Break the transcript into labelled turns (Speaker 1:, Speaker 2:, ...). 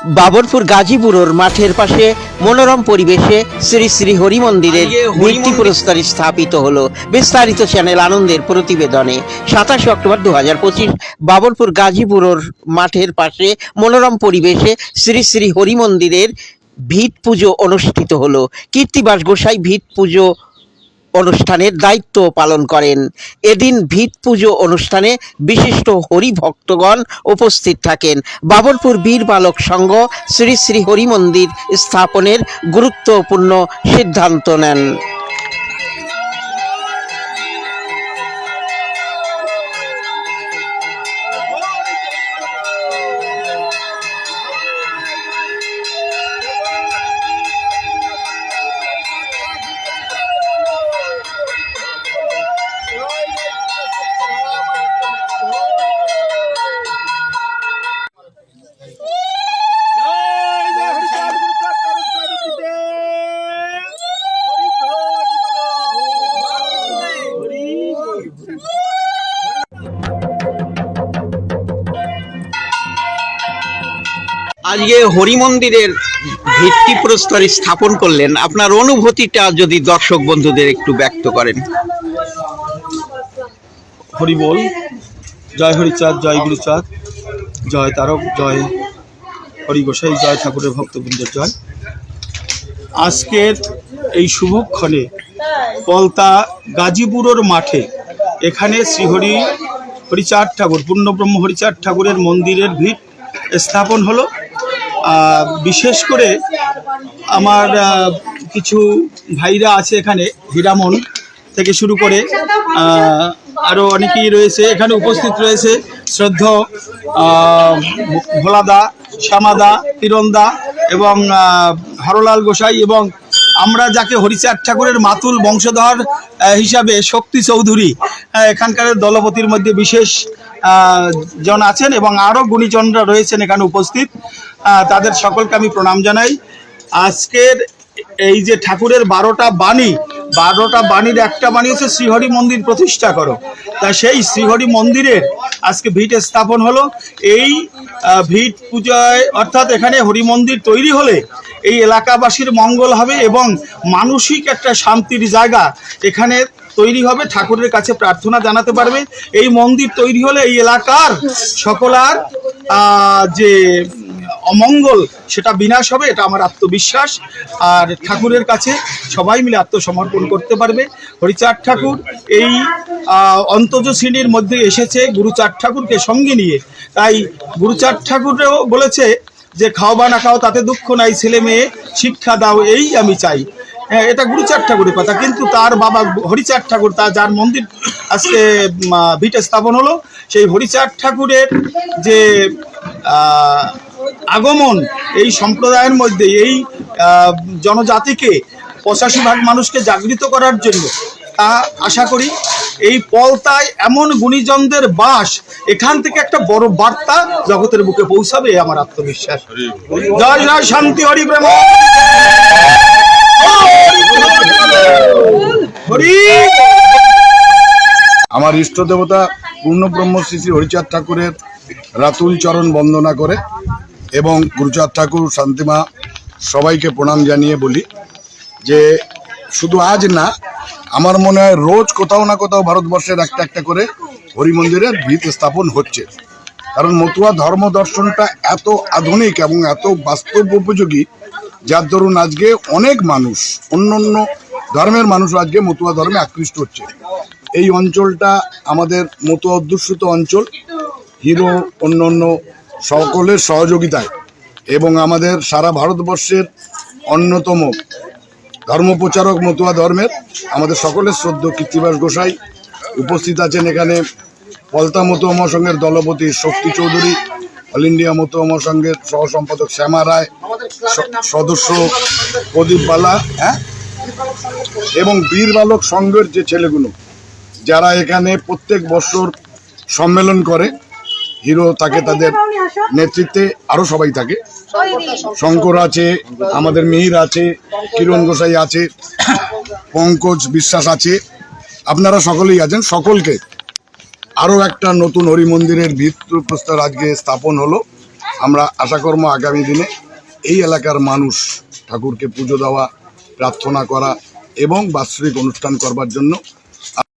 Speaker 1: বাবরপুর গাজীপুরের মাঠের পাশে মনোরম পরিবেশে শ্রী শ্রী হরি মন্দিরের ভিত্তি প্রস্তর স্থাপিত হলো। বিস্তারিত চ্যানেল আনন্দের প্রতিবেদনে 27 অক্টোবর 2025 বাবরপুর গাজীপুরের মাঠের পাশে মনোরম পরিবেশে শ্রী শ্রী হরি মন্দিরের ভিত পুজো অনুষ্ঠিত হলো। কীর্তিবাস গোসাই ভিত পুজো অনুষ্ঠানের দায়িত্ব পালন করেন। এদিন ভিত পুজো অনুষ্ঠানে বিশিষ্ট হরি ভক্তগণ উপস্থিত থাকেন। বাবরপুর বীর বালক সংঘ শ্রী শ্রী হরি মন্দির স্থাপনের গুরুত্বপূর্ণ সিদ্ধান্ত নেন। আজকে হরি মন্দিরের ভিত্তি প্রস্তর স্থাপন করলেন, আপনার অনুভূতিটা যদি দর্শক বন্ধুদের একটু ব্যক্ত করেন।
Speaker 2: হরি বল, জয় হরিচাঁদ, জয় গুরুচাঁদ, জয় তারক, জয় হরি গোসাই, জয় ঠাকুরের ভক্তবৃন্দের জয়। আজকের এই শুভক্ষণে পলতা গাজীপুরের মাঠে এখানে শ্রী হরিচাঁদ ঠাকুর, পূর্ণব্রহ্ম হরিচাঁদ ঠাকুরের মন্দিরের ভিত স্থাপন হলো। বিশেষ করে আমার কিছু ভাইরা আছে এখানে, হীরামন থেকে শুরু করে আরও অনেকেই রয়েছে এখানে উপস্থিত রয়েছে। শ্রদ্ধা ভোলাদা, শ্যামাদা, তিরন্দা এবং হরলাল গোসাই, এবং আমরা যাকে হরিচাঁদ ঠাকুরের মাতুল বংশধর হিসাবে শক্তি চৌধুরী এখানকার দলপতির মধ্যে বিশেষ জন আছেন, এবং আরও গুণীজনরা রয়েছেন এখানে উপস্থিত। তাদের সকলকে আমি প্রণাম জানাই। আজকের এই যে ঠাকুরের 12টা বাণীর একটা বাণী হচ্ছে শ্রীহরি মন্দির প্রতিষ্ঠা করো। তাই সেই শ্রীহরি মন্দিরের আজকে ভিট স্থাপন হলো। এই ভিট পূজায় অর্থাৎ এখানে হরি মন্দির তৈরি হলে এই এলাকাবাসীর মঙ্গল হবে এবং মানসিক একটা শান্তির জায়গা এখানে তৈরি হবে, ঠাকুরের কাছে প্রার্থনা জানাতে পারবে। এই মন্দির তৈরি হলে এই এলাকার সকলার যে অমঙ্গল সেটা বিনাশ হবে, এটা আমার আত্মবিশ্বাস। আর ঠাকুরের কাছে সবাই মিলে আত্মসমর্পণ করতে পারবে। হরিচাঁদ ঠাকুর এই অন্তজ শ্রেণীর মধ্যে এসেছে গুরুচাঁদ ঠাকুরকে সঙ্গে নিয়ে। তাই গুরুচাঁদ ঠাকুরও বলেছে যে খাও বা না খাও তাতে দুঃখ নাই, ছেলে মেয়ে শিক্ষা দাও এই আমি চাই। এটা গুরুচাঁদ ঠাকুরের কথা, কিন্তু তার বাবা হরিচাঁদ ঠাকুর, তার যার মন্দির আজকে ভিটে স্থাপন হলো, সেই হরিচাঁদ ঠাকুরের যে আগমন এই সম্প্রদায়ের মধ্যে, এই জনজাতিকে 85% মানুষকে জাগৃত করার জন্য, তা আশা করি এই পলতায় এমন গুণীজনদের বাস, এখান থেকে একটা বড় বার্তা জগতের বুকে পৌঁছাবে আমার আত্মবিশ্বাস। জয় জয় শান্তি হরি প্রেম হরি।
Speaker 3: আমার ইষ্ট দেবতা পূর্ণব্রহ্ম শ্রী শ্রী হরিচাঁদ ঠাকুরের রাতুল চরণ বন্দনা করে এবং গুরুচাঁদ ঠাকুর, শান্তিমা সবাইকে প্রণাম জানিয়ে বলি যে শুধু আজ না, আমার মনে হয় রোজ কোথাও না কোথাও ভারতবর্ষের একটা একটা করে হরি মন্দিরের ভিত স্থাপন হচ্ছে। কারণ মতুয়া ধর্ম দর্শনটা এত আধুনিক এবং এত বাস্তব উপযোগী, যার দরুন আজকে অনেক মানুষ, অন্য অন্য ধর্মের মানুষ আজকে মতুয়া ধর্মে আকৃষ্ট হচ্ছে। এই অঞ্চলটা আমাদের মতুয়া অধ্যুষিত অঞ্চল। হিরো অন্য অন্য সকলের সহযোগিতায় এবং আমাদের সারা ভারতবর্ষের অন্যতম ধর্মপ্রচারক মতুয়া ধর্মের আমাদের সকলের শ্রদ্ধ কীর্তিবাস গোসাই উপস্থিত আছেন এখানে। পলতা মতুয়া মহাসংঘের দলপতি শক্তি চৌধুরী, অল ইন্ডিয়া মতুয়া মহাসংঘের সহ সম্পাদক শ্যামা রায়, সদস্য প্রদীপ বালা, এবং বীর বালক সংঘের যে ছেলেগুলো যারা এখানে প্রত্যেক বছর সম্মেলন করে, হিরো থাকে তাদের নেতৃত্বে, আরও সবাই থাকে। শঙ্কর আছে, আমাদের মিহির আছে, কিরণ গোসাই আছে, পঙ্কজ বিশ্বাস আছে, আপনারা সকলেই আছেন। সকলকে আরও একটা নতুন হরি মন্দিরের ভিত্তি প্রস্তর আজকে স্থাপন হলো। আমরা আশা করব আগামী দিনে এই এলাকার মানুষ ঠাকুরকে পুজো দেওয়া, প্রার্থনা করা এবং বাৎসরিক অনুষ্ঠান করবার জন্য